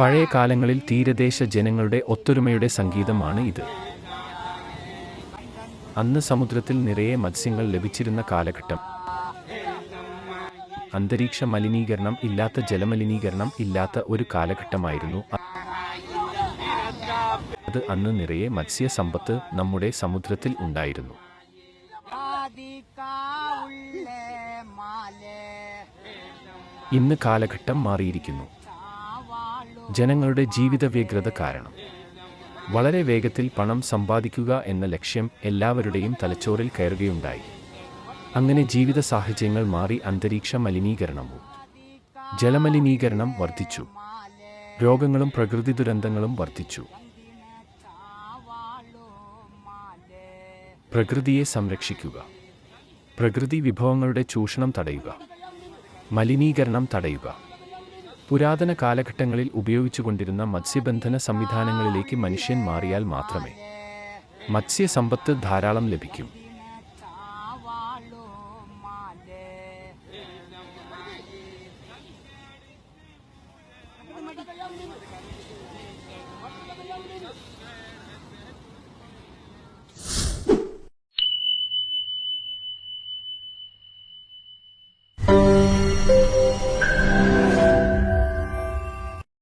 പഴയ കാലങ്ങളിൽ തീരദേശ ജനങ്ങളുടെ ഒത്തൊരുമയുടെ സംഗീതമാണ് ഇത്. അന്ന് സമുദ്രത്തിൽ നിറയെ മത്സ്യങ്ങൾ ലഭിച്ചിരുന്ന കാലഘട്ടം. അന്തരീക്ഷ മലിനീകരണം ഇല്ലാത്ത, ജലമലിനീകരണം ഇല്ലാത്ത ഒരു കാലഘട്ടമായിരുന്നു അത്. അന്ന് നിറയെ മത്സ്യ സമ്പത്ത് നമ്മുടെ സമുദ്രത്തിൽ ഉണ്ടായിരുന്നു. ഇന്ന് കാലഘട്ടം മാറിയിരിക്കുന്നു. ജനങ്ങളുടെ ജീവിത വ്യഗ്രത കാരണം വളരെ വേഗത്തിൽ പണം സമ്പാദിക്കുക എന്ന ലക്ഷ്യം എല്ലാവരുടെയും തലച്ചോറിൽ കയറുകയുണ്ടായി. അങ്ങനെ ജീവിത സാഹചര്യങ്ങൾ മാറി. അന്തരീക്ഷ മലിനീകരണവും ജലമലിനീകരണം വർദ്ധിച്ചു. രോഗങ്ങളും പ്രകൃതി ദുരന്തങ്ങളും വർദ്ധിച്ചു. പ്രകൃതിയെ സംരക്ഷിക്കുക, പ്രകൃതി വിഭവങ്ങളുടെ ചൂഷണം തടയുക, മലിനീകരണം തടയുക. പുരാതന കാലഘട്ടങ്ങളിൽ ഉപയോഗിച്ചുകൊണ്ടിരുന്ന മത്സ്യബന്ധന സംവിധാനങ്ങളിലേക്ക് മനുഷ്യൻ മാറിയാൽ മാത്രമേ മത്സ്യസമ്പത്ത് ധാരാളം ലഭിക്കും.